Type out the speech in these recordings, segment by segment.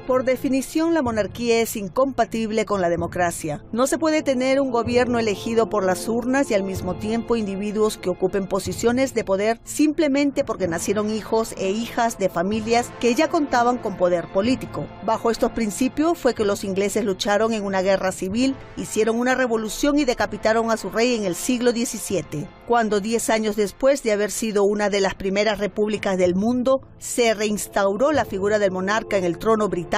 Por definición, la monarquía es incompatible con la democracia. No se puede tener un gobierno elegido por las urnas y al mismo tiempo individuos que ocupen posiciones de poder simplemente porque nacieron hijos e hijas de familias que ya contaban con poder político. Bajo estos principios fue que los ingleses lucharon en una guerra civil, hicieron una revolución y decapitaron a su rey en el siglo XVII. Cuando 10 años después de haber sido una de las primeras repúblicas del mundo, se reinstauró la figura del monarca en el trono británico,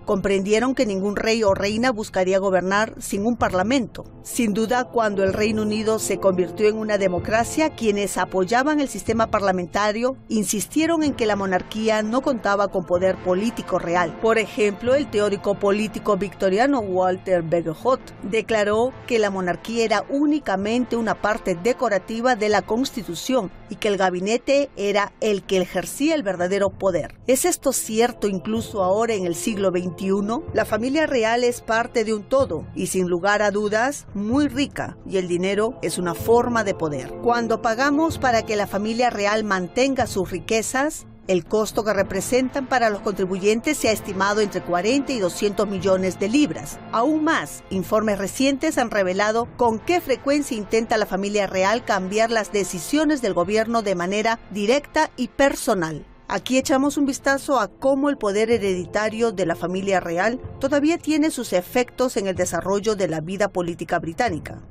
comprendieron que ningún rey o reina buscaría gobernar sin un parlamento. Sin duda, cuando el Reino Unido se convirtió en una democracia, quienes apoyaban el sistema parlamentario insistieron en que la monarquía no contaba con poder político real. Por ejemplo, el teórico político victoriano Walter Bagehot declaró que la monarquía era únicamente una parte decorativa de la Constitución y que el gabinete era el que ejercía el verdadero poder. ¿Es esto cierto incluso ahora en el siglo XXI? La familia real es parte de un todo y sin lugar a dudas muy rica, y el dinero es una forma de poder. Cuando pagamos para que la familia real mantenga sus riquezas, el costo que representan para los contribuyentes se ha estimado entre 40 y 200 millones de libras. Aún más, informes recientes han revelado con qué frecuencia intenta la familia real cambiar las decisiones del gobierno de manera directa y personal. Aquí echamos un vistazo a cómo el poder hereditario de la familia real todavía tiene sus efectos en el desarrollo de la vida política británica.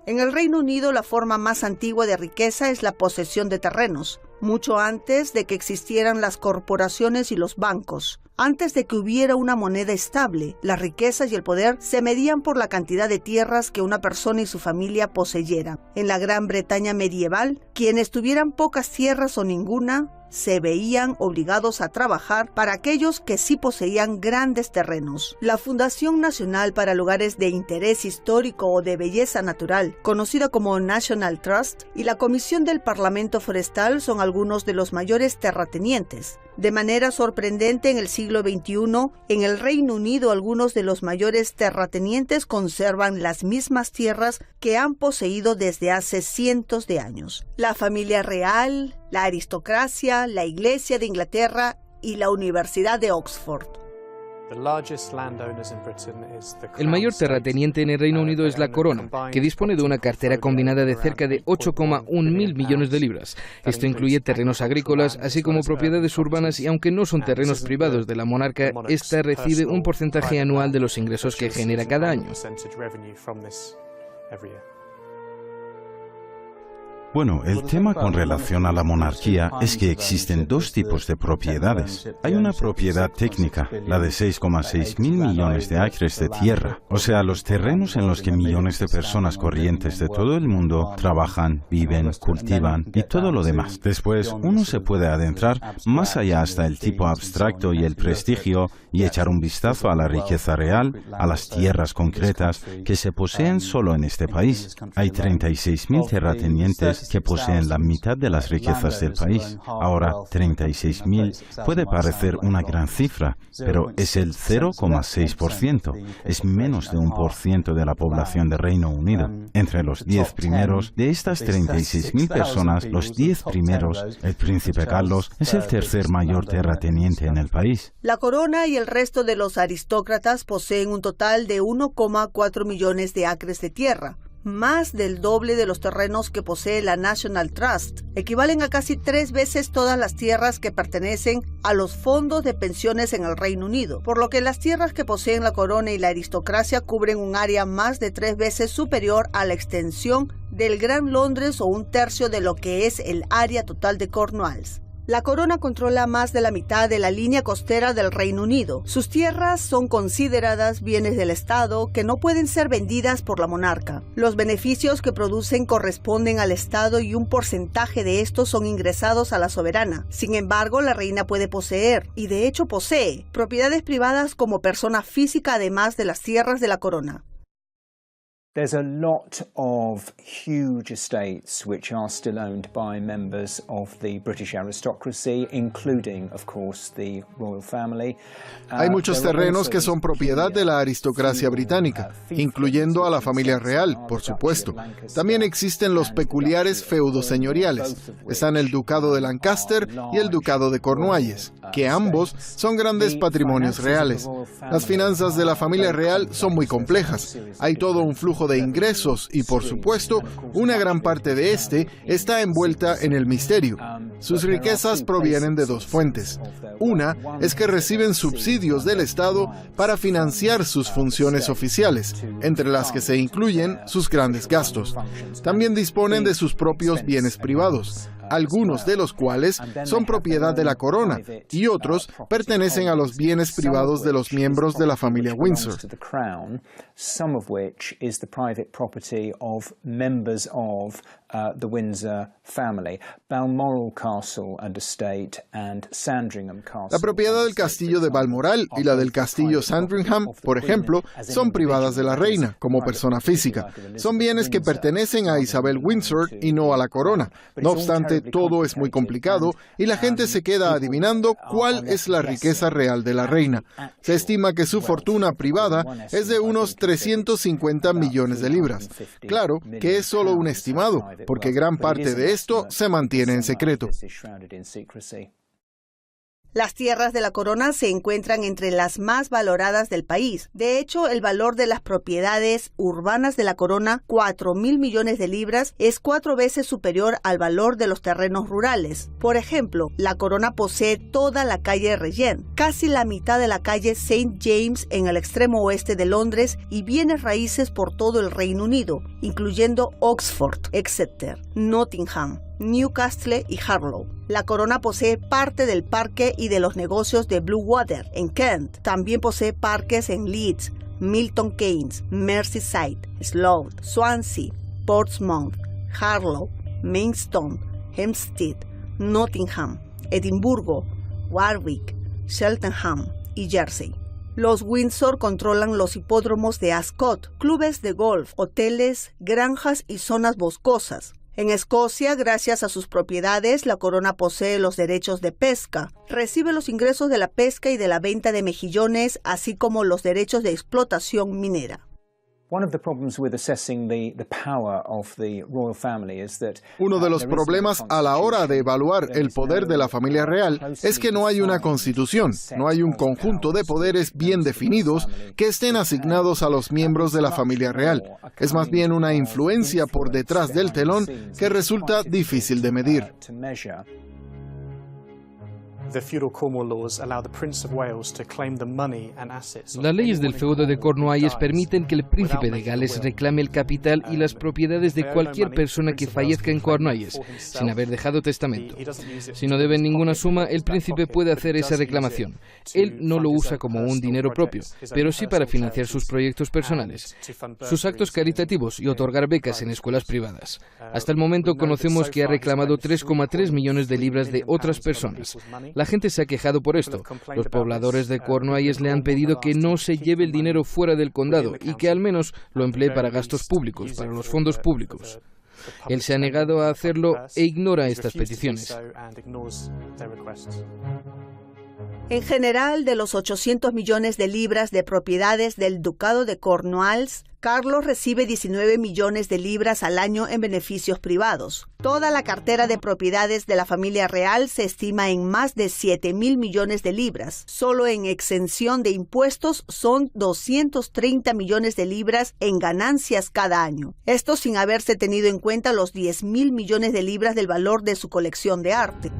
En el Reino Unido, la forma más antigua de riqueza es la posesión de terrenos, mucho antes de que existieran las corporaciones y los bancos. Antes de que hubiera una moneda estable, las riquezas y el poder se medían por la cantidad de tierras que una persona y su familia poseyeran. En la Gran Bretaña medieval, quienes tuvieran pocas tierras o ninguna, se veían obligados a trabajar para aquellos que sí poseían grandes terrenos. La Fundación Nacional para Lugares de Interés Histórico o de Belleza Natural, conocida como National Trust, y la Comisión del Parlamento Forestal son algunos de los mayores terratenientes. De manera sorprendente, en el siglo XXI, en el Reino Unido, algunos de los mayores terratenientes conservan las mismas tierras que han poseído desde hace cientos de años. La familia real, la aristocracia, la Iglesia de Inglaterra y la Universidad de Oxford. El mayor terrateniente en el Reino Unido es la Corona, que dispone de una cartera combinada de cerca de 8,1 mil millones de libras. Esto incluye terrenos agrícolas, así como propiedades urbanas, y aunque no son terrenos privados de la monarca, esta recibe un porcentaje anual de los ingresos que genera cada año. Bueno, el tema con relación a la monarquía es que existen dos tipos de propiedades. Hay una propiedad técnica, la de 6,6 mil millones de acres de tierra, o sea, los terrenos en los que millones de personas corrientes de todo el mundo trabajan, viven, cultivan y todo lo demás. Después, uno se puede adentrar más allá hasta el tipo abstracto y el prestigio y echar un vistazo a la riqueza real, a las tierras concretas que se poseen solo en este país. Hay 36.000 terratenientes que poseen la mitad de las riquezas del país. Ahora, 36.000 puede parecer una gran cifra, pero es el 0,6%. Es menos de 1% de la población del Reino Unido. Entre los 10 primeros de estas 36.000 personas, los 10 primeros, el príncipe Carlos es el tercer mayor terrateniente en el país. La corona y el resto de los aristócratas poseen un total de 1,4 millones de acres de tierra. Más del doble de los terrenos que posee la National Trust, equivalen a casi 3 veces todas las tierras que pertenecen a los fondos de pensiones en el Reino Unido, por lo que las tierras que poseen la corona y la aristocracia cubren un área más de 3 veces superior a la extensión del Gran Londres o un tercio de lo que es el área total de Cornwalls. La corona controla más de la mitad de la línea costera del Reino Unido. Sus tierras son consideradas bienes del Estado que no pueden ser vendidas por la monarca. Los beneficios que producen corresponden al Estado y un porcentaje de estos son ingresados a la soberana. Sin embargo, la reina puede poseer, y de hecho posee, propiedades privadas como persona física además de las tierras de la corona. There's a lot of huge estates which are still owned by members of the British aristocracy, including, of course, the royal family. Hay muchos terrenos que son propiedad de la aristocracia británica, incluyendo a la familia real, por supuesto. También existen los peculiares feudos señoriales. Están el Ducado de Lancaster y el Ducado de Cornualles, que ambos son grandes patrimonios reales. Las finanzas de la familia real son muy complejas. Hay todo un flujo de ingresos y, por supuesto, una gran parte de este está envuelta en el misterio. Sus riquezas provienen de dos fuentes. Una es que reciben subsidios del Estado para financiar sus funciones oficiales, entre las que se incluyen sus grandes gastos. También disponen de sus propios bienes privados, algunos de los cuales son propiedad de la corona y otros pertenecen a los bienes privados de los miembros de la familia Windsor. The Windsor family, Balmoral Castle and Estate and Sandringham Castle. La propiedad del castillo de Balmoral y la del castillo Sandringham, por ejemplo, son privadas de la reina como persona física. Son bienes que pertenecen a Isabel Windsor y no a la corona. No obstante, todo es muy complicado y la gente se queda adivinando cuál es la riqueza real de la reina. Se estima que su fortuna privada es de unos 350 millones de libras. Claro que es solo un estimado, porque gran parte de esto se mantiene en secreto. Las tierras de la corona se encuentran entre las más valoradas del país. De hecho, el valor de las propiedades urbanas de la corona, 4.000 millones de libras, es 4 veces superior al valor de los terrenos rurales. Por ejemplo, la corona posee toda la calle Regent, casi la mitad de la calle St. James en el extremo oeste de Londres y bienes raíces por todo el Reino Unido, incluyendo Oxford, Exeter, Nottingham, Newcastle y Harlow. La corona posee parte del parque y de los negocios de Bluewater en Kent. También posee parques en Leeds, Milton Keynes, Merseyside, Slough, Swansea, Portsmouth, Harlow, Maidstone, Hampstead, Nottingham, Edimburgo, Warwick, Cheltenham y Jersey. Los Windsor controlan los hipódromos de Ascot, clubes de golf, hoteles, granjas y zonas boscosas. En Escocia, gracias a sus propiedades, la corona posee los derechos de pesca, recibe los ingresos de la pesca y de la venta de mejillones, así como los derechos de explotación minera. Uno de los problemas a la hora de evaluar el poder de la familia real es que no hay una constitución, no hay un conjunto de poderes bien definidos que estén asignados a los miembros de la familia real. Es más bien una influencia por detrás del telón que resulta difícil de medir. Las leyes del feudo de Cornualles permiten que el príncipe de Gales reclame el capital y las propiedades de cualquier persona que fallezca en Cornualles, sin haber dejado testamento. Si no deben ninguna suma, el príncipe puede hacer esa reclamación. Él no lo usa como un dinero propio, pero sí para financiar sus proyectos personales, sus actos caritativos y otorgar becas en escuelas privadas. Hasta el momento conocemos que ha reclamado 3,3 millones de libras de otras personas. La gente se ha quejado por esto. Los pobladores de Cornualles le han pedido que no se lleve el dinero fuera del condado y que al menos lo emplee para gastos públicos, para los fondos públicos. Él se ha negado a hacerlo e ignora estas peticiones. En general, de los 800 millones de libras de propiedades del Ducado de Cornualles, Carlos recibe 19 millones de libras al año en beneficios privados. Toda la cartera de propiedades de la familia real se estima en más de 7.000 millones de libras. Solo en exención de impuestos son 230 millones de libras en ganancias cada año. Esto sin haberse tenido en cuenta los 10.000 millones de libras del valor de su colección de arte.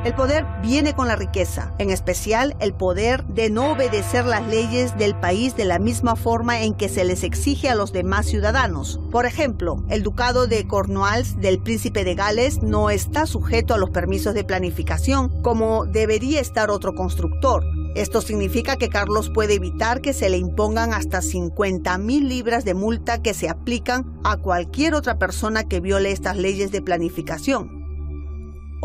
El poder viene con la riqueza, en especial el poder de no obedecer las leyes del país de la misma forma en que se les exige a los demás ciudadanos. Por ejemplo, el Ducado de Cornualles del Príncipe de Gales no está sujeto a los permisos de planificación como debería estar otro constructor. Esto significa que Carlos puede evitar que se le impongan hasta 50.000 libras de multa que se aplican a cualquier otra persona que viole estas leyes de planificación.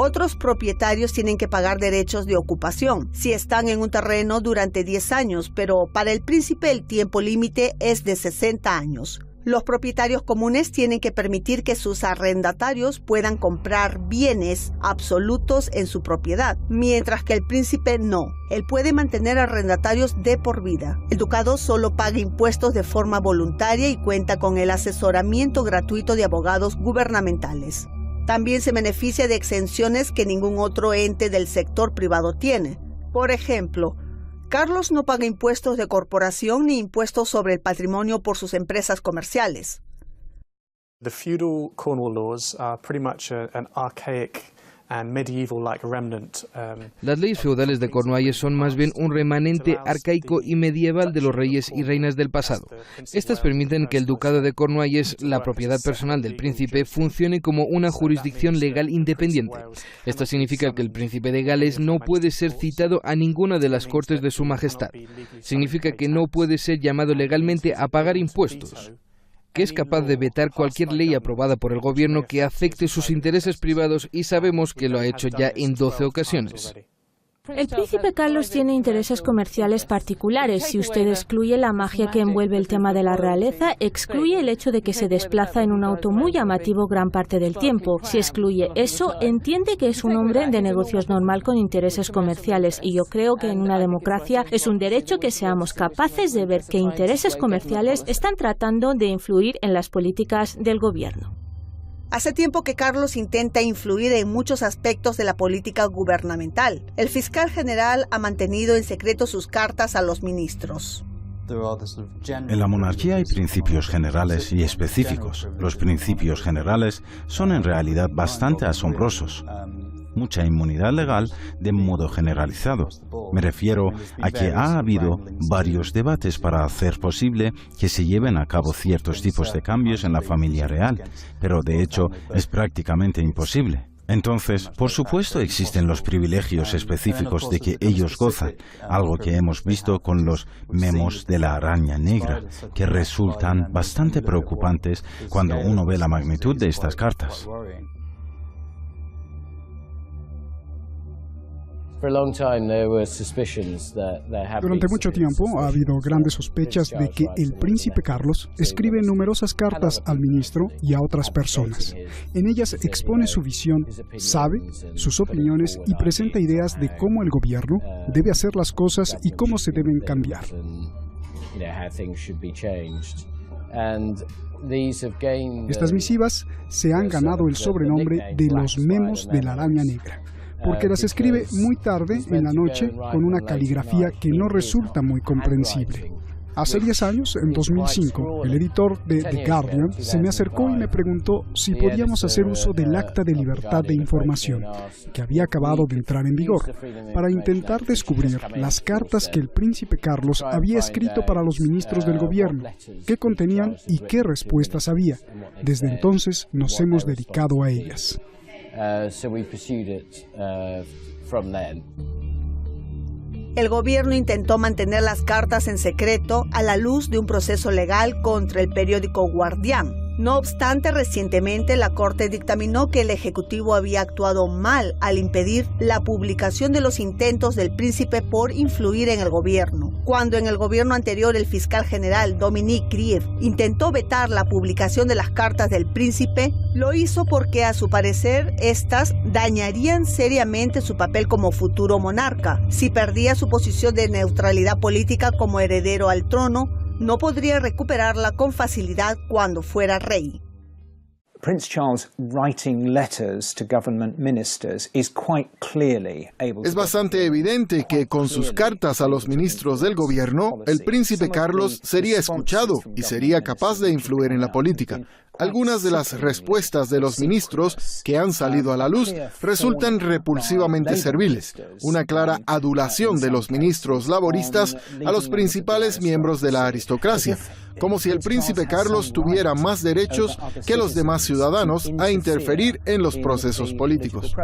Otros propietarios tienen que pagar derechos de ocupación si están en un terreno durante 10 años, pero para el príncipe el tiempo límite es de 60 años. Los propietarios comunes tienen que permitir que sus arrendatarios puedan comprar bienes absolutos en su propiedad, mientras que el príncipe no. Él puede mantener arrendatarios de por vida. El ducado solo paga impuestos de forma voluntaria y cuenta con el asesoramiento gratuito de abogados gubernamentales. También se beneficia de exenciones que ningún otro ente del sector privado tiene. Por ejemplo, Carlos no paga impuestos de corporación ni impuestos sobre el patrimonio por sus empresas comerciales. The feudal Cornwall laws are pretty much an archaic and medieval-like remnant. Las leyes feudales de Cornualles son más bien un remanente arcaico y medieval de los reyes y reinas del pasado. Estas permiten que el ducado de Cornualles, la propiedad personal del príncipe, funcione como una jurisdicción legal independiente. Esto significa que el príncipe de Gales no puede ser citado a ninguna de las cortes de su majestad. Significa que no puede ser llamado legalmente a pagar impuestos, que es capaz de vetar cualquier ley aprobada por el gobierno que afecte sus intereses privados, y sabemos que lo ha hecho ya en 12 ocasiones. El príncipe Carlos tiene intereses comerciales particulares. Si usted excluye la magia que envuelve el tema de la realeza, excluye el hecho de que se desplaza en un auto muy llamativo gran parte del tiempo. Si excluye eso, entiende que es un hombre de negocios normal con intereses comerciales, y yo creo que en una democracia es un derecho que seamos capaces de ver qué intereses comerciales están tratando de influir en las políticas del gobierno. Hace tiempo que Carlos intenta influir en muchos aspectos de la política gubernamental. El fiscal general ha mantenido en secreto sus cartas a los ministros. En la monarquía hay principios generales y específicos. Los principios generales son en realidad bastante asombrosos. Mucha inmunidad legal de modo generalizado. Me refiero a que ha habido varios debates para hacer posible que se lleven a cabo ciertos tipos de cambios en la familia real, pero de hecho es prácticamente imposible. Entonces, por supuesto, existen los privilegios específicos de que ellos gozan, algo que hemos visto con los memos de la araña negra, que resultan bastante preocupantes cuando uno ve la magnitud de estas cartas. Durante mucho tiempo ha habido grandes sospechas de que el príncipe Carlos escribe numerosas cartas al ministro y a otras personas. En ellas expone su visión, sabe sus opiniones y presenta ideas de cómo el gobierno debe hacer las cosas y cómo se deben cambiar. Estas misivas se han ganado el sobrenombre de los memos de la araña negra, porque las escribe muy tarde en la noche con una caligrafía que no resulta muy comprensible. Hace 10 años, en 2005, el editor de The Guardian se me acercó y me preguntó si podíamos hacer uso del Acta de Libertad de Información, que había acabado de entrar en vigor, para intentar descubrir las cartas que el príncipe Carlos había escrito para los ministros del gobierno, qué contenían y qué respuestas había. Desde entonces nos hemos dedicado a ellas. El gobierno intentó mantener las cartas en secreto a la luz de un proceso legal contra el periódico Guardián. No obstante, recientemente la Corte dictaminó que el Ejecutivo había actuado mal al impedir la publicación de los intentos del príncipe por influir en el gobierno. Cuando en el gobierno anterior el fiscal general Dominique Grieve intentó vetar la publicación de las cartas del príncipe, lo hizo porque a su parecer estas dañarían seriamente su papel como futuro monarca. Si perdía su posición de neutralidad política como heredero al trono, no podría recuperarla con facilidad cuando fuera rey. Prince Charles writing letters to government ministers is quite clearly able to... Es bastante evidente que con sus cartas a los ministros del gobierno, el príncipe Carlos sería escuchado y sería capaz de influir en la política. Algunas de las respuestas de los ministros que han salido a la luz resultan repulsivamente serviles, una clara adulación de los ministros laboristas a los principales miembros de la aristocracia, como si el príncipe Carlos tuviera más derechos que los demás ciudadanos a interferir en los procesos políticos.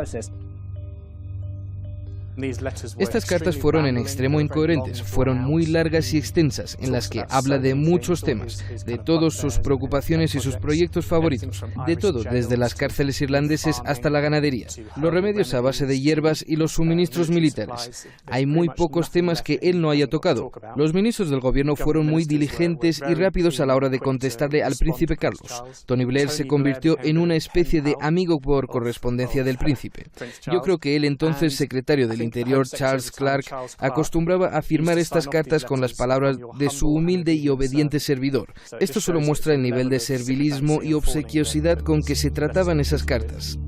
Estas cartas fueron en extremo incoherentes, fueron muy largas y extensas, en las que habla de muchos temas, de todas sus preocupaciones y sus proyectos favoritos, de todo, desde las cárceles irlandeses hasta la ganadería, los remedios a base de hierbas y los suministros militares. Hay muy pocos temas que él no haya tocado. Los ministros del gobierno fueron muy diligentes y rápidos a la hora de contestarle al príncipe Carlos. Tony Blair se convirtió en una especie de amigo por correspondencia del príncipe. Yo creo que él, entonces secretario del Interior, Charles Clark, acostumbraba a firmar estas cartas con las palabras de su humilde y obediente servidor. Esto solo muestra el nivel de servilismo y obsequiosidad con que se trataban esas cartas.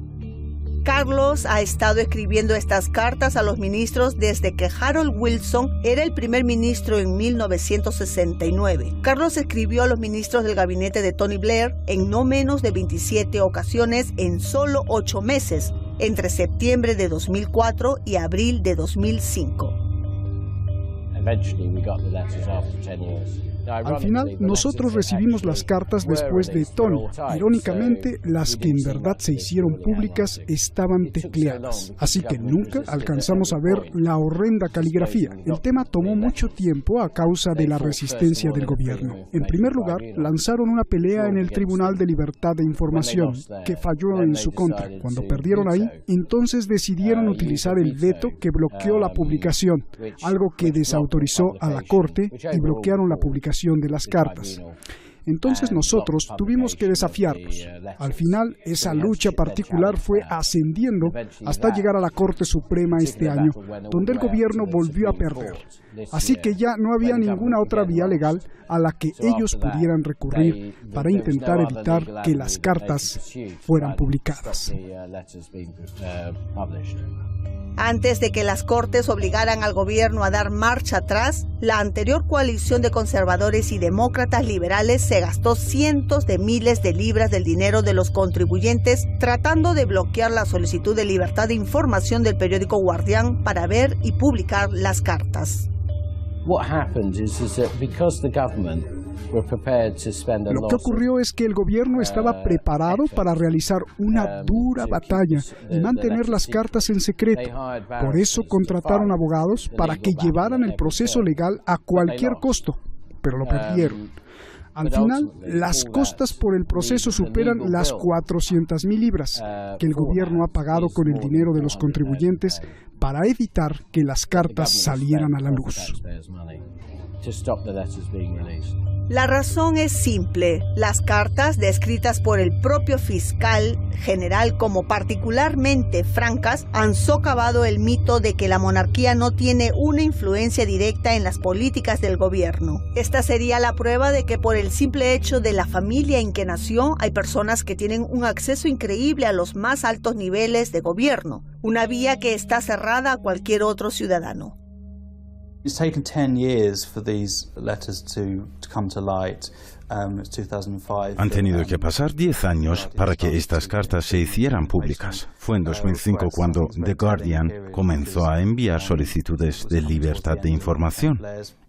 Carlos ha estado escribiendo estas cartas a los ministros desde que Harold Wilson era el primer ministro en 1969. Carlos escribió a los ministros del gabinete de Tony Blair en no menos de 27 ocasiones en solo 8 meses, entre septiembre de 2004 y abril de 2005. Al final, nosotros recibimos las cartas después de Tony. Irónicamente, las que en verdad se hicieron públicas estaban tecleadas, así que nunca alcanzamos a ver la horrenda caligrafía. El tema tomó mucho tiempo a causa de la resistencia del gobierno. En primer lugar, lanzaron una pelea en el Tribunal de Libertad de Información, que falló en su contra. Cuando perdieron ahí, entonces decidieron utilizar el veto que bloqueó la publicación, algo que desautorizó a la Corte, y bloquearon la publicación de las cartas. Entonces nosotros tuvimos que desafiarlos. Al final, esa lucha particular fue ascendiendo hasta llegar a la Corte Suprema este año, donde el gobierno volvió a perder. Así que ya no había ninguna otra vía legal a la que ellos pudieran recurrir para intentar evitar que las cartas fueran publicadas. Antes de que las Cortes obligaran al gobierno a dar marcha atrás, la anterior coalición de conservadores y demócratas liberales se gastó cientos de miles de libras del dinero de los contribuyentes tratando de bloquear la solicitud de libertad de información del periódico Guardian para ver y publicar las cartas. Lo que ocurrió es que el gobierno estaba preparado para realizar una dura batalla y mantener las cartas en secreto. Por eso contrataron abogados para que llevaran el proceso legal a cualquier costo, pero lo perdieron. Al final, las costas por el proceso superan las 400,000 libras que el gobierno ha pagado con el dinero de los contribuyentes para evitar que las cartas salieran a la luz. La razón es simple. Las cartas, descritas por el propio fiscal general como particularmente francas, han socavado el mito de que la monarquía no tiene una influencia directa en las políticas del gobierno. Esta sería la prueba de que por el simple hecho de la familia en que nació, hay personas que tienen un acceso increíble a los más altos niveles de gobierno, una vía que está cerrada a cualquier otro ciudadano. It's taken 10 years for these letters to come to light. It's 2005. Han tenido que pasar 10 años para que estas cartas se hicieran públicas. Fue en 2005 cuando The Guardian comenzó a enviar solicitudes de libertad de información.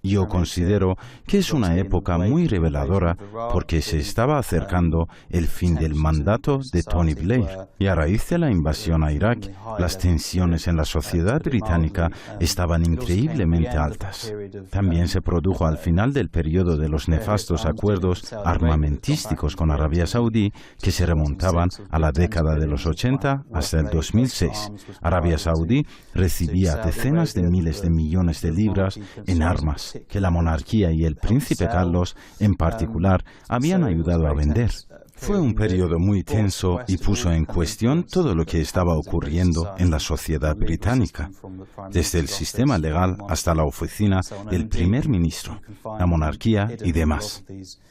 Yo considero que es una época muy reveladora porque se estaba acercando el fin del mandato de Tony Blair. Y a raíz de la invasión a Irak, las tensiones en la sociedad británica estaban increíblemente altas. También se produjo al final del periodo de los nefastos acuerdos armamentísticos con Arabia Saudí que se remontaban a la década de los 80 hasta el 2006. Arabia Saudí recibía decenas de miles de millones de libras en armas que la monarquía y el príncipe Carlos, en particular, habían ayudado a vender. Fue un periodo muy tenso y puso en cuestión todo lo que estaba ocurriendo en la sociedad británica, desde el sistema legal hasta la oficina del primer ministro, la monarquía y demás.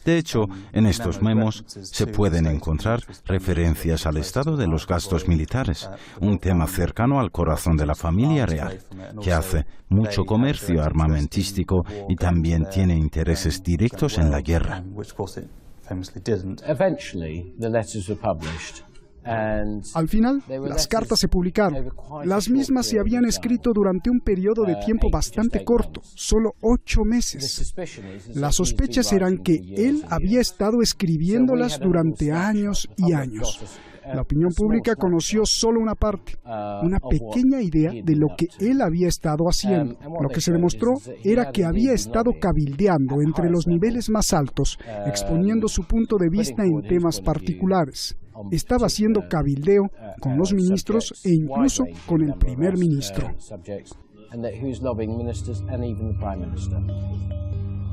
De hecho, en estos memos se pueden encontrar referencias al estado de los gastos militares, un tema cercano al corazón de la familia real, que hace mucho comercio armamentístico y también tiene intereses directos en la guerra. Al final, las cartas se publicaron. Las mismas se habían escrito durante un periodo de tiempo bastante corto, solo 8 meses. Las sospechas eran que él había estado escribiéndolas durante años y años. La opinión pública conoció solo una parte, una pequeña idea de lo que él había estado haciendo. Lo que se demostró era que había estado cabildeando entre los niveles más altos, exponiendo su punto de vista en temas particulares. Estaba haciendo cabildeo con los ministros e incluso con el primer ministro.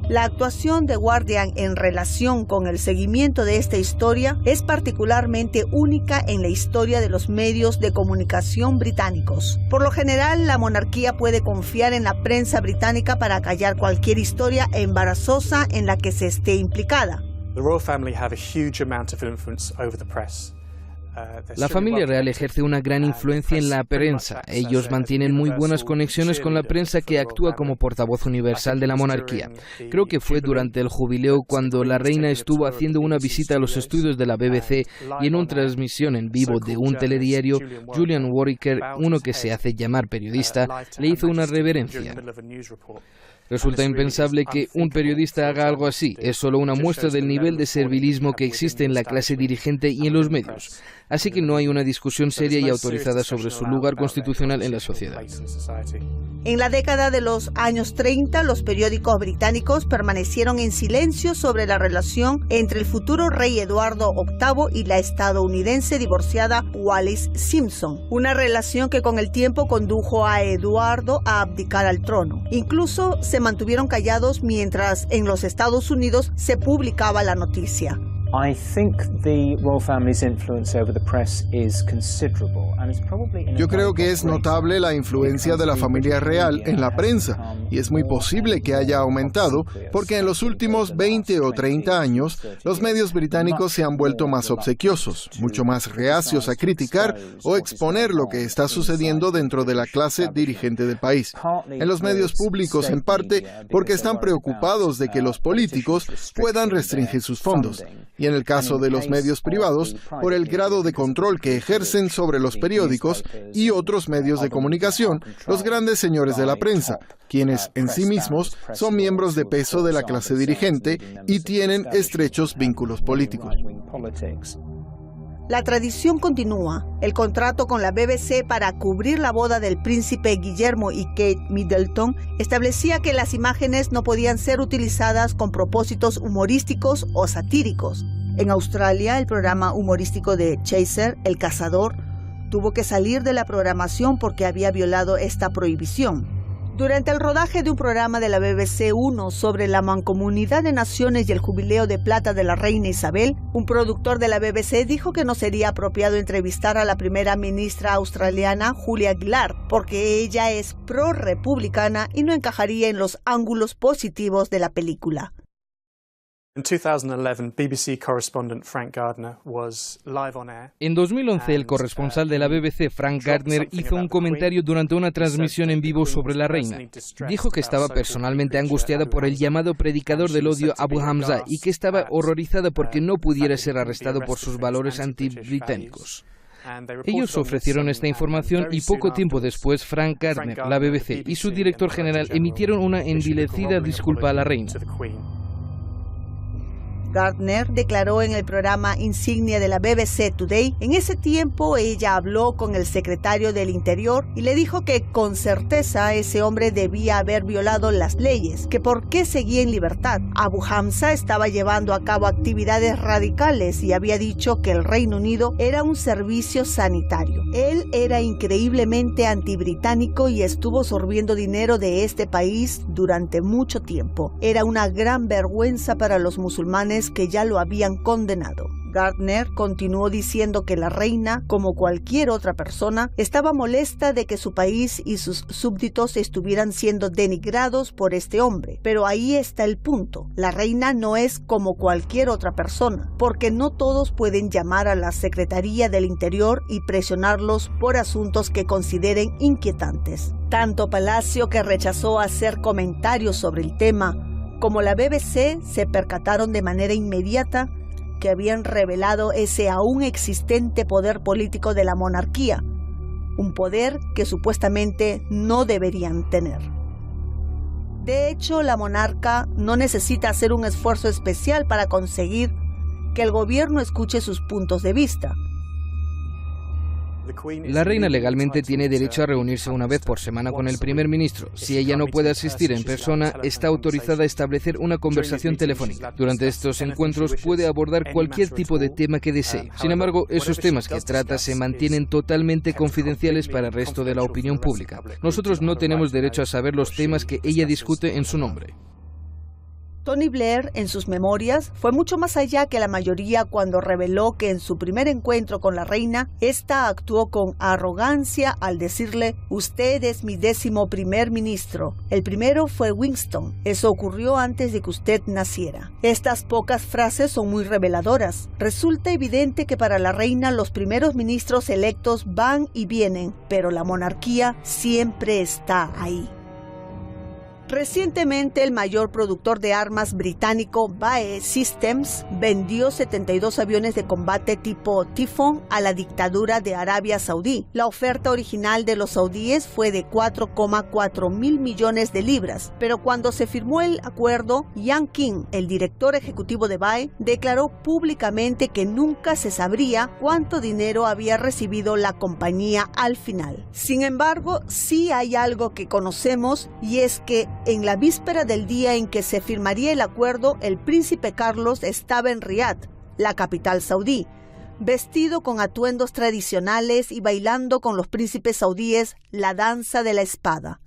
La actuación de Guardian en relación con el seguimiento de esta historia es particularmente única en la historia de los medios de comunicación británicos. Por lo general, la monarquía puede confiar en la prensa británica para callar cualquier historia embarazosa en la que se esté implicada. The royal family have a huge amount of influence over the press. La familia real ejerce una gran influencia en la prensa. Ellos mantienen muy buenas conexiones con la prensa que actúa como portavoz universal de la monarquía. Creo que fue durante el jubileo cuando la reina estuvo haciendo una visita a los estudios de la BBC y en una transmisión en vivo de un telediario, Julian Warwicker, uno que se hace llamar periodista, le hizo una reverencia. Resulta impensable que un periodista haga algo así. Es solo una muestra del nivel de servilismo que existe en la clase dirigente y en los medios. Así que no hay una discusión seria y autorizada sobre su lugar constitucional en la sociedad. En la década de los años 30, los periódicos británicos permanecieron en silencio sobre la relación entre el futuro rey Eduardo VIII y la estadounidense divorciada Wallis Simpson, una relación que con el tiempo condujo a Eduardo a abdicar al trono. Incluso se mantuvieron callados mientras en los Estados Unidos se publicaba la noticia. Yo creo que es notable la influencia de la familia real en la prensa, y es muy posible que haya aumentado porque en los últimos 20 o 30 años los medios británicos se han vuelto más obsequiosos, mucho más reacios a criticar o exponer lo que está sucediendo dentro de la clase dirigente del país. En los medios públicos, en parte, porque están preocupados de que los políticos puedan restringir sus fondos. Y en el caso de los medios privados, por el grado de control que ejercen sobre los periódicos y otros medios de comunicación, los grandes señores de la prensa, quienes en sí mismos son miembros de peso de la clase dirigente y tienen estrechos vínculos políticos. La tradición continúa. El contrato con la BBC para cubrir la boda del príncipe Guillermo y Kate Middleton establecía que las imágenes no podían ser utilizadas con propósitos humorísticos o satíricos. En Australia, el programa humorístico de Chaser, El Cazador, tuvo que salir de la programación porque había violado esta prohibición. Durante el rodaje de un programa de la BBC 1 sobre la Mancomunidad de Naciones y el jubileo de plata de la reina Isabel, un productor de la BBC dijo que no sería apropiado entrevistar a la primera ministra australiana, Julia Gillard, porque ella es pro-republicana y no encajaría en los ángulos positivos de la película. In 2011, BBC correspondent Frank Gardner was live on air. En 2011, el corresponsal de la BBC, Frank Gardner, hizo un comentario durante una transmisión en vivo sobre la reina. Dijo que estaba personalmente angustiada por el llamado predicador del odio Abu Hamza y que estaba horrorizada porque no pudiera ser arrestado por sus valores antibritánicos. Ellos ofrecieron esta información y poco tiempo después Frank Gardner, la BBC y su director general emitieron una envilecida disculpa a la reina. Gardner declaró en el programa insignia de la BBC Today, en ese tiempo ella habló con el secretario del Interior y le dijo que con certeza ese hombre debía haber violado las leyes, que por qué seguía en libertad. Abu Hamza estaba llevando a cabo actividades radicales y había dicho que el Reino Unido era un servicio sanitario. Él era increíblemente antibritánico y estuvo sorbiendo dinero de este país durante mucho tiempo. Era una gran vergüenza para los musulmanes que ya lo habían condenado. Gardner continuó diciendo que la reina, como cualquier otra persona, estaba molesta de que su país y sus súbditos estuvieran siendo denigrados por este hombre. Pero ahí está el punto. La reina no es como cualquier otra persona, porque no todos pueden llamar a la Secretaría del Interior y presionarlos por asuntos que consideren inquietantes. Tanto Palacio, que rechazó hacer comentarios sobre el tema, como la BBC se percataron de manera inmediata que habían revelado ese aún existente poder político de la monarquía, un poder que supuestamente no deberían tener. De hecho, la monarca no necesita hacer un esfuerzo especial para conseguir que el gobierno escuche sus puntos de vista. La reina legalmente tiene derecho a reunirse una vez por semana con el primer ministro. Si ella no puede asistir en persona, está autorizada a establecer una conversación telefónica. Durante estos encuentros puede abordar cualquier tipo de tema que desee. Sin embargo, esos temas que trata se mantienen totalmente confidenciales para el resto de la opinión pública. Nosotros no tenemos derecho a saber los temas que ella discute en su nombre. Tony Blair, en sus memorias, fue mucho más allá que la mayoría cuando reveló que en su primer encuentro con la reina, ésta actuó con arrogancia al decirle: "Usted es mi 10º primer ministro. El primero fue Winston. Eso ocurrió antes de que usted naciera". Estas pocas frases son muy reveladoras. Resulta evidente que para la reina los primeros ministros electos van y vienen, pero la monarquía siempre está ahí. Recientemente, el mayor productor de armas británico, BAE Systems, vendió 72 aviones de combate tipo Typhoon a la dictadura de Arabia Saudí. La oferta original de los saudíes fue de 4,4 mil millones de libras, pero cuando se firmó el acuerdo, Yang King, el director ejecutivo de BAE, declaró públicamente que nunca se sabría cuánto dinero había recibido la compañía al final. Sin embargo, sí hay algo que conocemos, y es que en la víspera del día en que se firmaría el acuerdo, el príncipe Carlos estaba en Riad, la capital saudí, vestido con atuendos tradicionales y bailando con los príncipes saudíes la danza de la espada.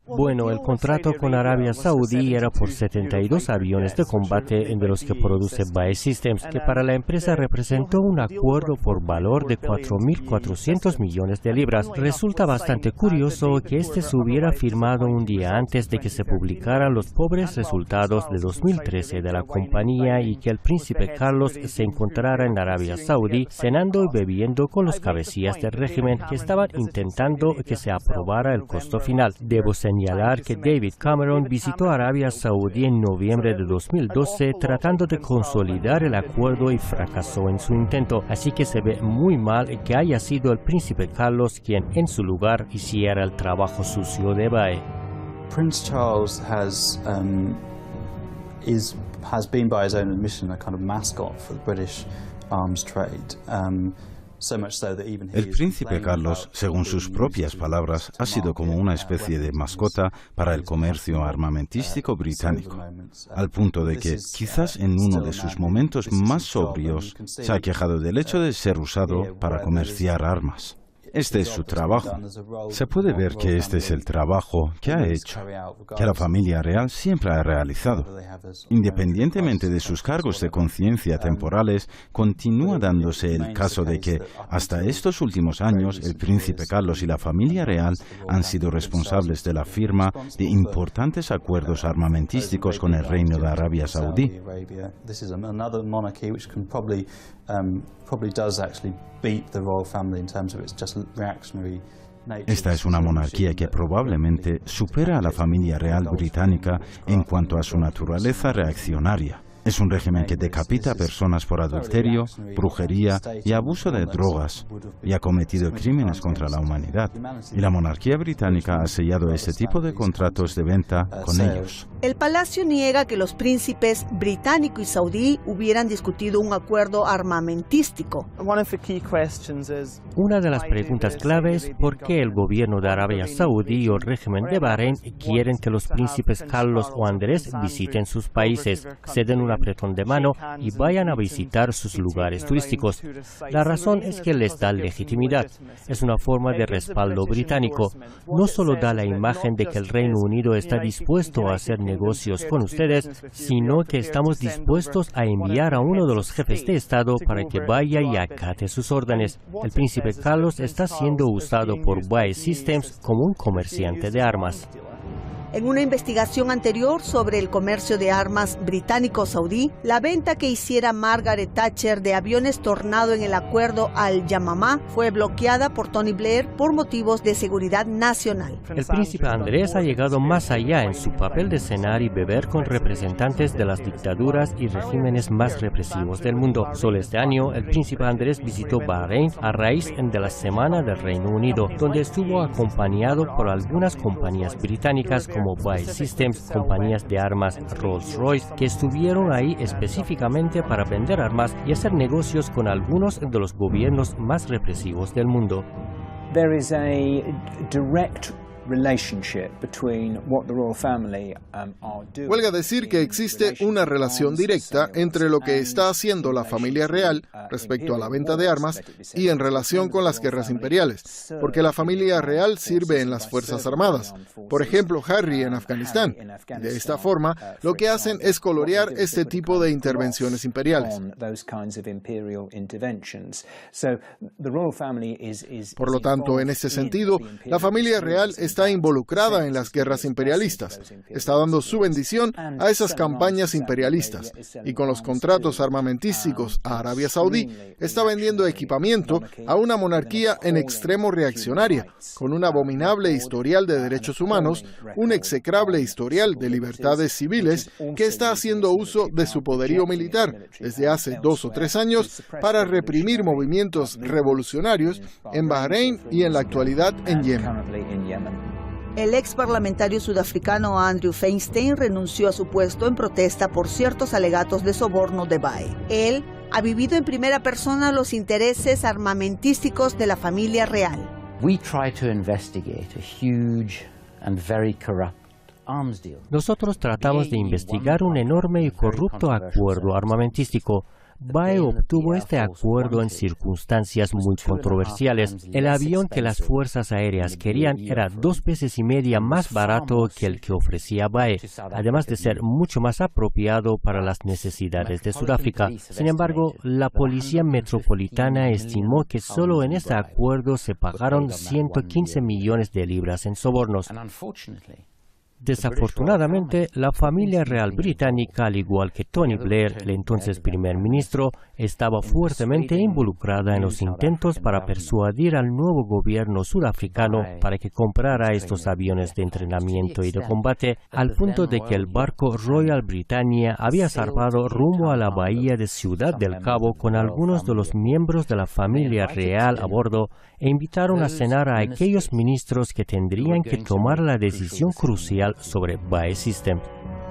Bueno, el contrato con Arabia Saudí era por 72 aviones de combate de los que produce BAE Systems, que para la empresa representó un acuerdo por valor de 4.400 millones de libras. Resulta bastante curioso que este se hubiera firmado un día antes de que se publicaran los pobres resultados de 2013 de la compañía y que el príncipe Carlos se encontrara en Arabia Saudí cenando y bebiendo con los cabecillas del régimen que estaban intentando que se aprobara el costo final. Debo señalar que David Cameron visitó Arabia Saudí en noviembre de 2012 tratando de consolidar el acuerdo y fracasó en su intento, así que se ve muy mal que haya sido el príncipe Carlos quien en su lugar hiciera el trabajo sucio de BAE. Prince Charles has been, by his own admission, a kind of mascot for the British arms trade. El príncipe Carlos, según sus propias palabras, ha sido como una especie de mascota para el comercio armamentístico británico, al punto de que, quizás en uno de sus momentos más sobrios, se ha quejado del hecho de ser usado para comerciar armas. Este es su trabajo. Se puede ver que este es el trabajo que ha hecho, que la familia real siempre ha realizado. Independientemente de sus cargos de conciencia temporales, continúa dándose el caso de que, hasta estos últimos años, el príncipe Carlos y la familia real han sido responsables de la firma de importantes acuerdos armamentísticos con el Reino de Arabia Saudí. Esta es una monarquía que probablemente supera a la familia real británica en cuanto a su naturaleza reaccionaria. Es un régimen que decapita a personas por adulterio, brujería y abuso de drogas, y ha cometido crímenes contra la humanidad. Y la monarquía británica ha sellado este tipo de contratos de venta con ellos. El palacio niega que los príncipes británico y saudí hubieran discutido un acuerdo armamentístico. Una de las preguntas claves es por qué el gobierno de Arabia Saudí o el régimen de Bahrein quieren que los príncipes Carlos o Andrés visiten sus países, se den un apretón de mano y vayan a visitar sus lugares turísticos. La razón es que les da legitimidad. Es una forma de respaldo británico. No solo da la imagen de que el Reino Unido está dispuesto a hacer negocios con ustedes, sino que estamos dispuestos a enviar a uno de los jefes de Estado para que vaya y acate sus órdenes. El príncipe Carlos está siendo usado por BAE Systems como un comerciante de armas. En una investigación anterior sobre el comercio de armas británico-saudí, la venta que hiciera Margaret Thatcher de aviones Tornado en el acuerdo al-Yamamá fue bloqueada por Tony Blair por motivos de seguridad nacional. El príncipe Andrés ha llegado más allá en su papel de cenar y beber con representantes de las dictaduras y regímenes más represivos del mundo. Solo este año, el príncipe Andrés visitó Bahrein a raíz de la Semana del Reino Unido, donde estuvo acompañado por algunas compañías británicas como BAE Systems, compañías de armas Rolls-Royce, que estuvieron ahí específicamente para vender armas y hacer negocios con algunos de los gobiernos más represivos del mundo. There is a direct relationship between what the royal family are doing. Huelga decir que existe una relación directa entre lo que está haciendo la familia real respecto a la venta de armas y en relación con las guerras imperiales, porque la familia real sirve en las Fuerzas Armadas, por ejemplo Harry en Afganistán. De esta forma, lo que hacen es colorear este tipo de intervenciones imperiales. Por lo tanto, en este sentido, la familia real está involucrada en las guerras imperialistas, está dando su bendición a esas campañas imperialistas y con los contratos armamentísticos a Arabia Saudí está vendiendo equipamiento a una monarquía en extremo reaccionaria, con un abominable historial de derechos humanos, un execrable historial de libertades civiles que está haciendo uso de su poderío militar desde hace 2 o 3 años para reprimir movimientos revolucionarios en Bahrein y en la actualidad en Yemen. El ex parlamentario sudafricano Andrew Feinstein renunció a su puesto en protesta por ciertos alegatos de soborno de BAE. Él ha vivido en primera persona los intereses armamentísticos de la familia real. Nosotros tratamos de investigar un enorme y corrupto acuerdo armamentístico. BAE obtuvo este acuerdo en circunstancias muy controversiales. El avión que las fuerzas aéreas querían era 2 veces y media más barato que el que ofrecía BAE, además de ser mucho más apropiado para las necesidades de Sudáfrica. Sin embargo, la Policía Metropolitana estimó que solo en este acuerdo se pagaron 115 millones de libras en sobornos. Desafortunadamente, la familia real británica, al igual que Tony Blair, el entonces primer ministro, estaba fuertemente involucrada en los intentos para persuadir al nuevo gobierno sudafricano para que comprara estos aviones de entrenamiento y de combate, al punto de que el barco Royal Britannia había zarpado rumbo a la bahía de Ciudad del Cabo con algunos de los miembros de la familia real a bordo e invitaron a cenar a aquellos ministros que tendrían que tomar la decisión crucial sobre BAE Systems.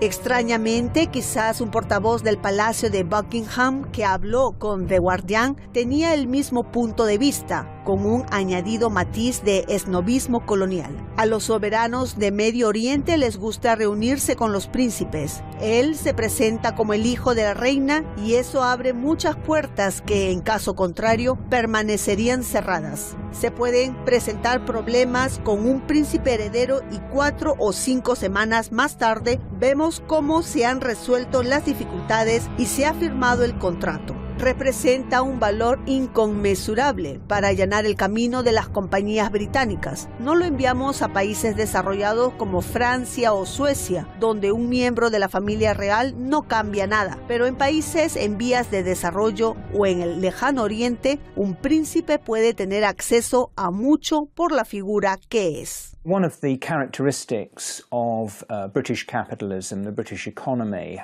Extrañamente, quizás un portavoz del Palacio de Buckingham que habló con The Guardian tenía el mismo punto de vista, con un añadido matiz de esnobismo colonial. A los soberanos de Medio Oriente les gusta reunirse con los príncipes. Él se presenta como el hijo de la reina y eso abre muchas puertas que, en caso contrario, permanecerían cerradas. Se pueden presentar problemas con un príncipe heredero y 4 o 5 semanas más tarde vemos cómo se han resuelto las dificultades y se ha firmado el contrato. Representa un valor inconmensurable para allanar el camino de las compañías británicas. No lo enviamos a países desarrollados como Francia o Suecia, donde un miembro de la familia real no cambia nada, pero en países en vías de desarrollo o en el lejano oriente, un príncipe puede tener acceso a mucho por la figura que es. One of the characteristics of British capitalism, the British economy,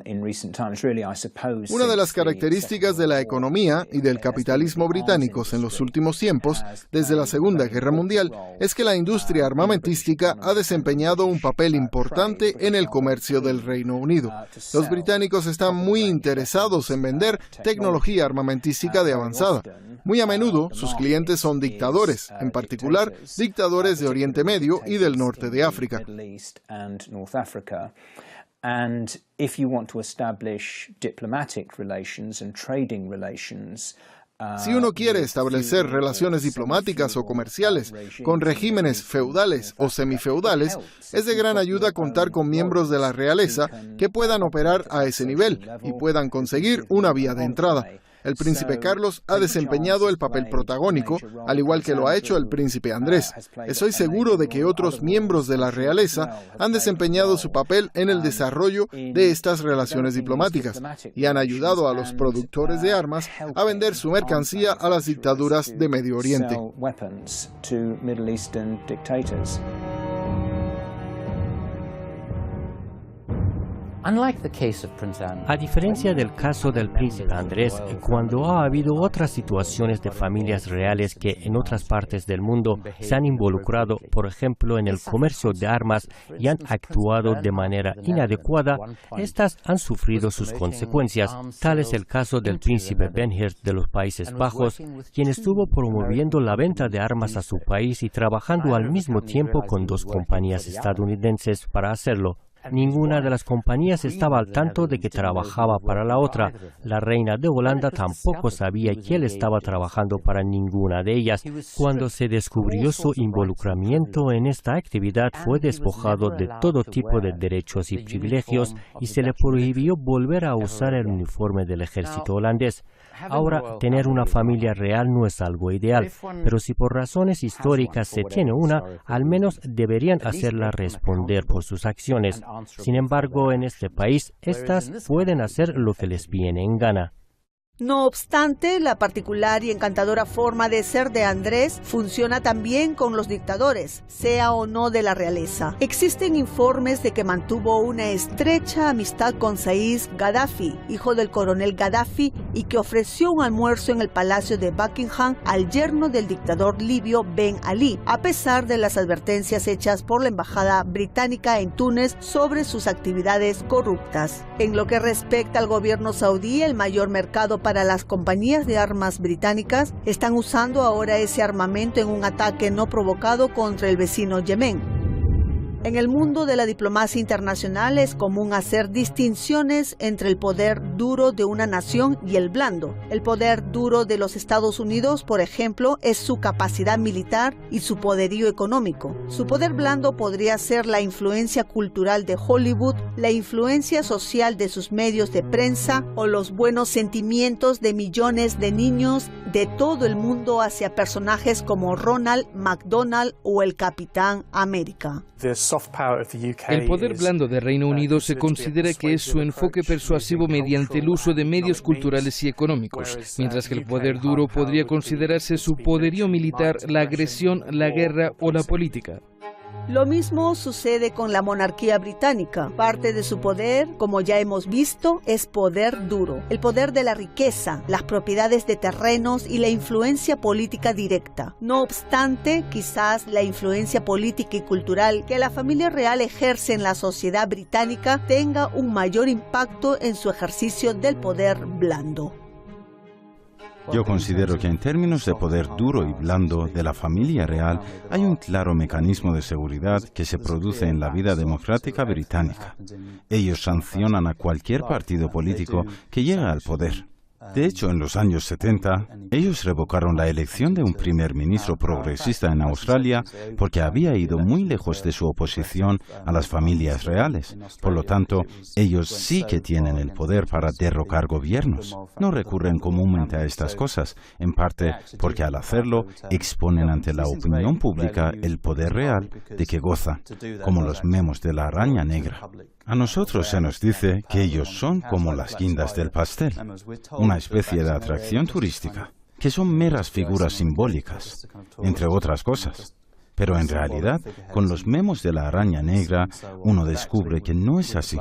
in recent times, really, I suppose. Una de las características de la economía y del capitalismo británicos en los últimos tiempos, desde la Segunda Guerra Mundial, es que la industria armamentística ha desempeñado un papel importante en el comercio del Reino Unido. Los británicos están muy interesados en vender tecnología armamentística de avanzada. Muy a menudo, sus clientes son dictadores, en particular, dictadores de Oriente Medio y del norte de África. And if you want to establish diplomatic relations and trading relations, si uno quiere establecer relaciones diplomáticas o comerciales con regímenes feudales o semifeudales, es de gran ayuda contar con miembros de la realeza que puedan operar a ese nivel y puedan conseguir una vía de entrada. El príncipe Carlos ha desempeñado el papel protagónico, al igual que lo ha hecho el príncipe Andrés. Estoy seguro de que otros miembros de la realeza han desempeñado su papel en el desarrollo de estas relaciones diplomáticas y han ayudado a los productores de armas a vender su mercancía a las dictaduras de Medio Oriente. A diferencia del caso del príncipe Andrés, cuando ha habido otras situaciones de familias reales que en otras partes del mundo se han involucrado, por ejemplo, en el comercio de armas y han actuado de manera inadecuada, estas han sufrido sus consecuencias. Tal es el caso del príncipe Benhir de los Países Bajos, quien estuvo promoviendo la venta de armas a su país y trabajando al mismo tiempo con dos compañías estadounidenses para hacerlo. Ninguna de las compañías estaba al tanto de que trabajaba para la otra. La reina de Holanda tampoco sabía que él estaba trabajando para ninguna de ellas. Cuando se descubrió su involucramiento en esta actividad, fue despojado de todo tipo de derechos y privilegios y se le prohibió volver a usar el uniforme del ejército holandés. Ahora, tener una familia real no es algo ideal, pero si por razones históricas se tiene una, al menos deberían hacerla responder por sus acciones. Sin embargo, en este país, estas pueden hacer lo que les viene en gana. No obstante, la particular y encantadora forma de ser de Andrés funciona también con los dictadores, sea o no de la realeza. Existen informes de que mantuvo una estrecha amistad con Saif Gaddafi, hijo del coronel Gaddafi, y que ofreció un almuerzo en el Palacio de Buckingham al yerno del dictador libio Ben Ali, a pesar de las advertencias hechas por la embajada británica en Túnez sobre sus actividades corruptas. En lo que respecta al gobierno saudí, el mayor mercado para las compañías de armas británicas están usando ahora ese armamento en un ataque no provocado contra el vecino Yemen. En el mundo de la diplomacia internacional es común hacer distinciones entre el poder duro de una nación y el blando. El poder duro de los Estados Unidos, por ejemplo, es su capacidad militar y su poderío económico. Su poder blando podría ser la influencia cultural de Hollywood, la influencia social de sus medios de prensa o los buenos sentimientos de millones de niños de todo el mundo hacia personajes como Ronald McDonald o el Capitán América. El poder blando del Reino Unido se considera que es su enfoque persuasivo mediante el uso de medios culturales y económicos, mientras que el poder duro podría considerarse su poderío militar, la agresión, la guerra o la política. Lo mismo sucede con la monarquía británica. Parte de su poder, como ya hemos visto, es poder duro. El poder de la riqueza, las propiedades de terrenos y la influencia política directa. No obstante, quizás la influencia política y cultural que la familia real ejerce en la sociedad británica tenga un mayor impacto en su ejercicio del poder blando. Yo considero que en términos de poder duro y blando de la familia real hay un claro mecanismo de seguridad que se produce en la vida democrática británica. Ellos sancionan a cualquier partido político que llega al poder. De hecho, en los años 70, ellos revocaron la elección de un primer ministro progresista en Australia porque había ido muy lejos de su oposición a las familias reales. Por lo tanto, ellos sí que tienen el poder para derrocar gobiernos. No recurren comúnmente a estas cosas, en parte porque al hacerlo exponen ante la opinión pública el poder real de que gozan, como los memos de la araña negra. A nosotros se nos dice que ellos son como las guindas del pastel, una especie de atracción turística, que son meras figuras simbólicas, entre otras cosas. Pero en realidad, con los memos de la araña negra, uno descubre que no es así,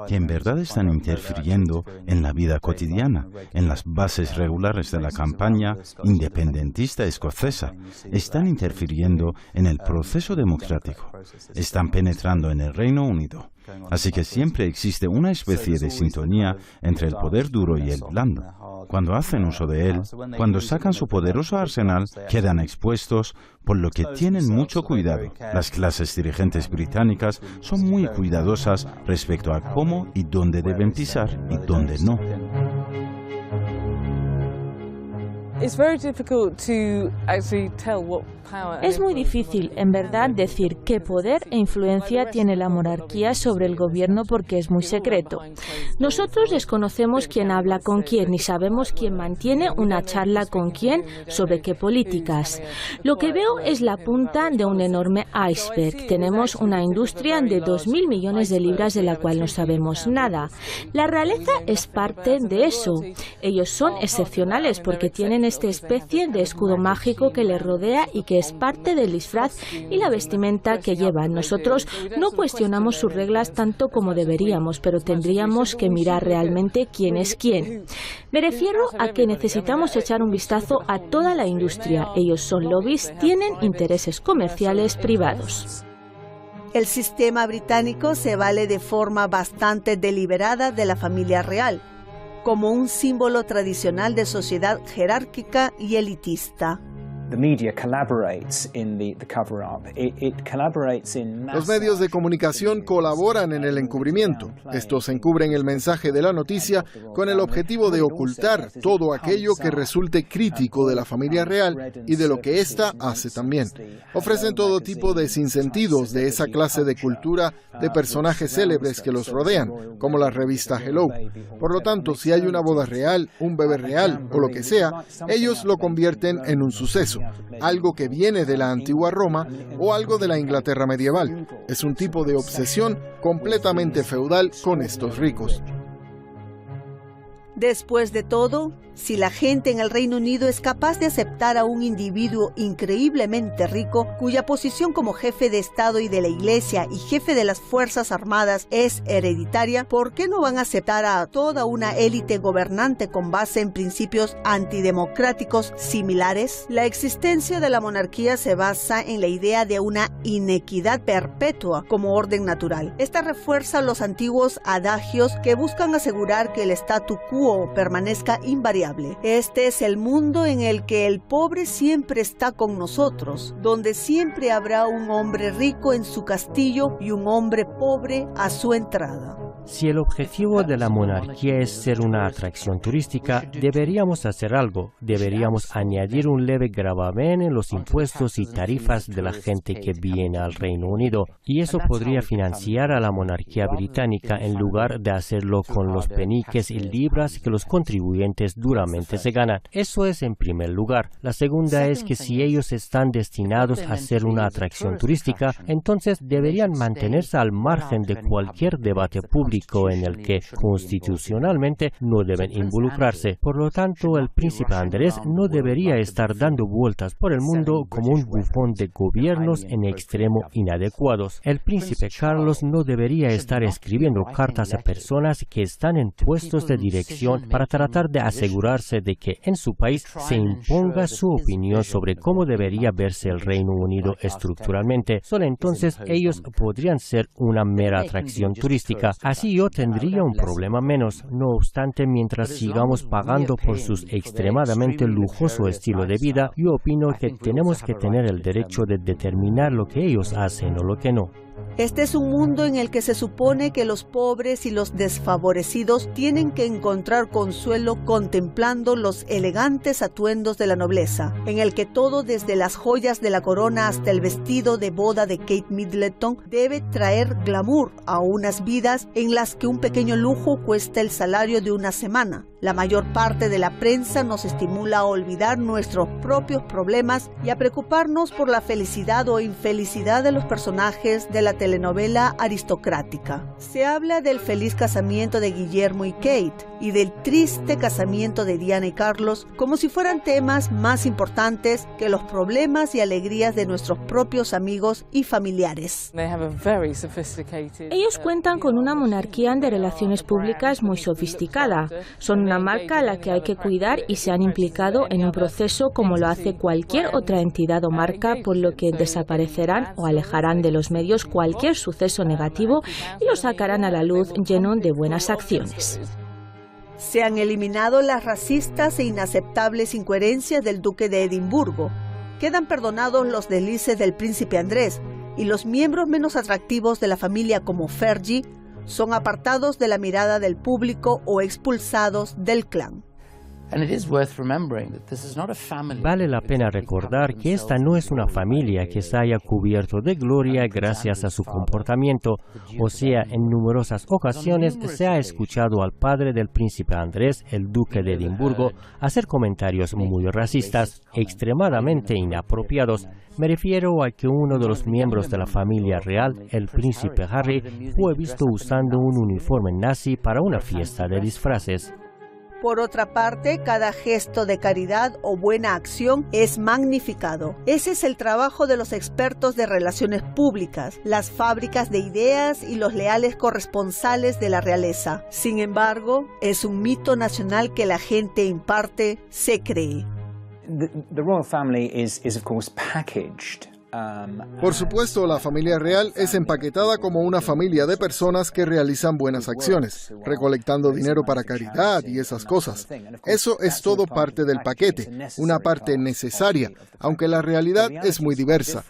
que en verdad están interfiriendo en la vida cotidiana, en las bases regulares de la campaña independentista escocesa. Están interfiriendo en el proceso democrático. Están penetrando en el Reino Unido. Así que siempre existe una especie de sintonía entre el poder duro y el blando. Cuando hacen uso de él, cuando sacan su poderoso arsenal, quedan expuestos, por lo que tienen mucho cuidado. Las clases dirigentes británicas son muy cuidadosas respecto a cómo y dónde deben pisar y dónde no. Es muy difícil, en verdad, decir qué poder e influencia tiene la monarquía sobre el gobierno porque es muy secreto. Nosotros desconocemos quién habla con quién y sabemos quién mantiene una charla con quién sobre qué políticas. Lo que veo es la punta de un enorme iceberg. Tenemos una industria de 2.000 millones de libras de la cual no sabemos nada. La realeza es parte de eso. Ellos son excepcionales porque tienen esta especie de escudo mágico que les rodea y que es parte del disfraz y la vestimenta que llevan. Nosotros no cuestionamos sus reglas tanto como deberíamos, pero tendríamos que mirar realmente quién es quién. Me refiero a que necesitamos echar un vistazo a toda la industria. Ellos son lobbies, tienen intereses comerciales privados. El sistema británico se vale de forma bastante deliberada de la familia real, como un símbolo tradicional de sociedad jerárquica y elitista. Los medios de comunicación colaboran en el encubrimiento. Estos encubren el mensaje de la noticia con el objetivo de ocultar todo aquello que resulte crítico de la familia real y de lo que ésta hace también. Ofrecen todo tipo de sinsentidos de esa clase de cultura de personajes célebres que los rodean, como la revista Hello. Por lo tanto, si hay una boda real, un bebé real o lo que sea, ellos lo convierten en un suceso. Algo que viene de la antigua Roma o algo de la Inglaterra medieval. Es un tipo de obsesión completamente feudal con estos ricos. Después de todo, si la gente en el Reino Unido es capaz de aceptar a un individuo increíblemente rico, cuya posición como jefe de Estado y de la Iglesia y jefe de las Fuerzas Armadas es hereditaria, ¿por qué no van a aceptar a toda una élite gobernante con base en principios antidemocráticos similares? La existencia de la monarquía se basa en la idea de una inequidad perpetua como orden natural. Esta refuerza los antiguos adagios que buscan asegurar que el statu quo permanezca invariable. Este es el mundo en el que el pobre siempre está con nosotros, donde siempre habrá un hombre rico en su castillo y un hombre pobre a su entrada. Si el objetivo de la monarquía es ser una atracción turística, deberíamos hacer algo. Deberíamos añadir un leve gravamen en los impuestos y tarifas de la gente que viene al Reino Unido. Y eso podría financiar a la monarquía británica en lugar de hacerlo con los peniques y libras que los contribuyentes duramente se ganan. Eso es en primer lugar. La segunda es que si ellos están destinados a ser una atracción turística, entonces deberían mantenerse al margen de cualquier debate público en el que constitucionalmente no deben involucrarse. Por lo tanto, el príncipe Andrés no debería estar dando vueltas por el mundo como un bufón de gobiernos en extremo inadecuados. El príncipe Carlos no debería estar escribiendo cartas a personas que están en puestos de dirección para tratar de asegurarse de que en su país se imponga su opinión sobre cómo debería verse el Reino Unido estructuralmente. Solo entonces ellos podrían ser una mera atracción turística. Así yo tendría un problema menos. No obstante, mientras sigamos pagando por su extremadamente lujoso estilo de vida, yo opino que tenemos que tener el derecho de determinar lo que ellos hacen o lo que no. Este es un mundo en el que se supone que los pobres y los desfavorecidos tienen que encontrar consuelo contemplando los elegantes atuendos de la nobleza, en el que todo desde las joyas de la corona hasta el vestido de boda de Kate Middleton debe traer glamour a unas vidas en las que un pequeño lujo cuesta el salario de una semana. La mayor parte de la prensa nos estimula a olvidar nuestros propios problemas y a preocuparnos por la felicidad o infelicidad de los personajes de la telenovela aristocrática. Se habla del feliz casamiento de Guillermo y Kate y del triste casamiento de Diana y Carlos como si fueran temas más importantes que los problemas y alegrías de nuestros propios amigos y familiares. Ellos cuentan con una monarquía de relaciones públicas muy sofisticada. Son una marca a la que hay que cuidar y se han implicado en un proceso como lo hace cualquier otra entidad o marca, por lo que desaparecerán o alejarán de los medios cualquier suceso negativo y lo sacarán a la luz lleno de buenas acciones. Se han eliminado las racistas e inaceptables incoherencias del duque de Edimburgo. Quedan perdonados los deslices del príncipe Andrés y los miembros menos atractivos de la familia como Fergie son apartados de la mirada del público o expulsados del clan. Vale la pena recordar que esta no es una familia que se haya cubierto de gloria gracias a su comportamiento, o sea, en numerosas ocasiones se ha escuchado al padre del príncipe Andrés, el duque de Edimburgo, hacer comentarios muy racistas, extremadamente inapropiados. Me refiero a que uno de los miembros de la familia real, el príncipe Harry, fue visto usando un uniforme nazi para una fiesta de disfraces. Por otra parte, cada gesto de caridad o buena acción es magnificado. Ese es el trabajo de los expertos de relaciones públicas, las fábricas de ideas y los leales corresponsales de la realeza. Sin embargo, es un mito nacional que la gente en parte se cree. The royal family is of course packaged. Por supuesto, la familia real es empaquetada como una familia de personas que realizan buenas acciones, recolectando dinero para caridad y esas cosas. Eso es todo parte del paquete, una parte necesaria, aunque la realidad es muy diversa.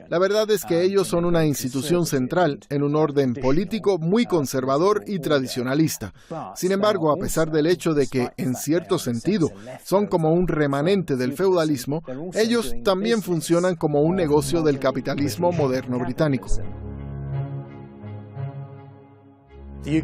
La verdad es que ellos son una institución central en un orden político muy conservador y tradicionalista. Sin embargo, a pesar del hecho de que, en cierto sentido, son como un remanente del feudalismo, ellos también funcionan como un negocio del capitalismo moderno británico. El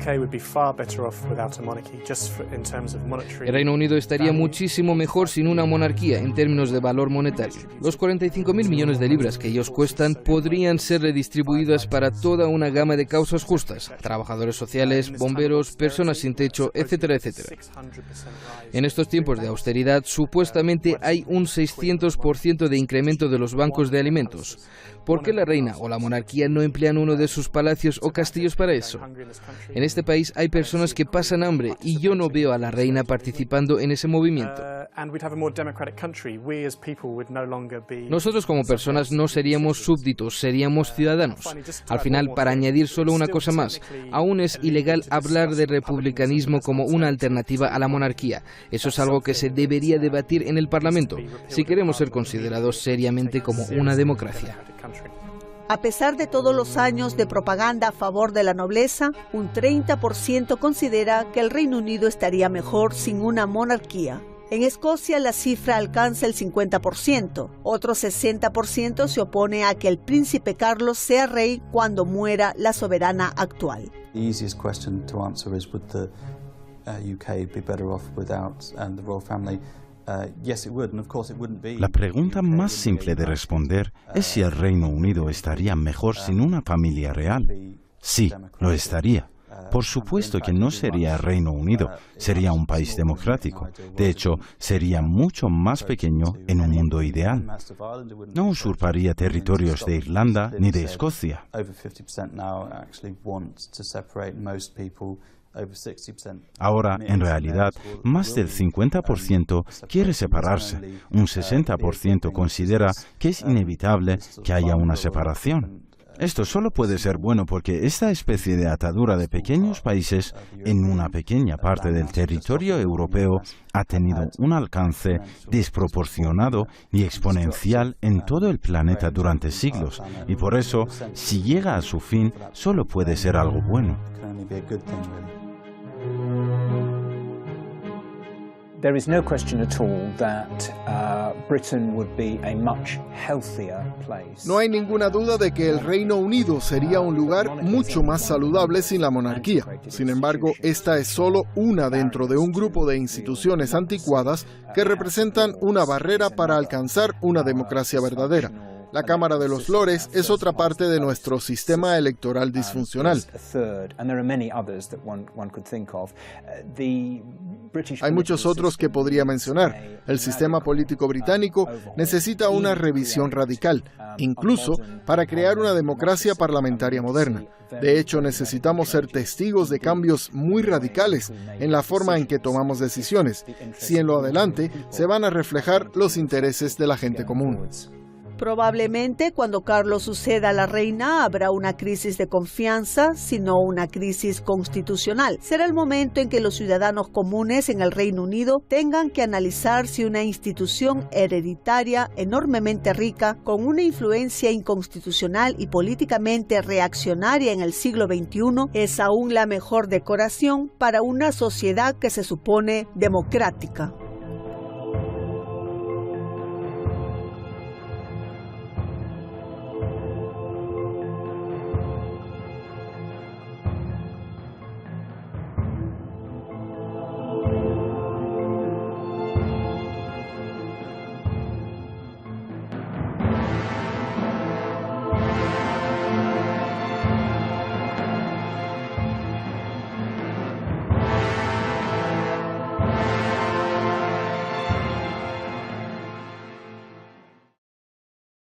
Reino Unido estaría muchísimo mejor sin una monarquía en términos de valor monetario. Los 45.000 millones de libras que ellos cuestan podrían ser redistribuidas para toda una gama de causas justas: trabajadores sociales, bomberos, personas sin techo, etcétera, etcétera. En estos tiempos de austeridad, supuestamente hay un 600% de incremento de los bancos de alimentos. ¿Por qué la reina o la monarquía no emplean uno de sus palacios o castillos para eso? En este país hay personas que pasan hambre y yo no veo a la reina participando en ese movimiento. Nosotros como personas no seríamos súbditos, seríamos ciudadanos. Al final, para añadir solo una cosa más, aún es ilegal hablar de republicanismo como una alternativa a la monarquía. Eso es algo que se debería debatir en el Parlamento, si queremos ser considerados seriamente como una democracia. A pesar de todos los años de propaganda a favor de la nobleza, un 30% considera que el Reino Unido estaría mejor sin una monarquía. En Escocia la cifra alcanza el 50%. Otro 60% se opone a que el príncipe Carlos sea rey cuando muera la soberana actual. La pregunta más simple de responder es si el Reino Unido estaría mejor sin una familia real. Sí, lo estaría. Por supuesto que no sería Reino Unido, sería un país democrático. De hecho, sería mucho más pequeño en un mundo ideal. No usurparía territorios de Irlanda ni de Escocia. Ahora, en realidad, más del 50% quiere separarse. Un 60% considera que es inevitable que haya una separación. Esto solo puede ser bueno porque esta especie de atadura de pequeños países en una pequeña parte del territorio europeo ha tenido un alcance desproporcionado y exponencial en todo el planeta durante siglos, y por eso, si llega a su fin, solo puede ser algo bueno. There is no question at all that Britain would be a much healthier place. No hay ninguna duda de que el Reino Unido sería un lugar mucho más saludable sin la monarquía. Sin embargo, esta es solo una dentro de un grupo de instituciones anticuadas que representan una barrera para alcanzar una democracia verdadera. La Cámara de los Lores es otra parte de nuestro sistema electoral disfuncional. Hay muchos otros que podría mencionar. El sistema político británico necesita una revisión radical, incluso para crear una democracia parlamentaria moderna. De hecho, necesitamos ser testigos de cambios muy radicales en la forma en que tomamos decisiones, si en lo adelante se van a reflejar los intereses de la gente común. Probablemente cuando Carlos suceda a la reina habrá una crisis de confianza, sino una crisis constitucional. Será el momento en que los ciudadanos comunes en el Reino Unido tengan que analizar si una institución hereditaria enormemente rica, con una influencia inconstitucional y políticamente reaccionaria en el siglo XXI, es aún la mejor decoración para una sociedad que se supone democrática.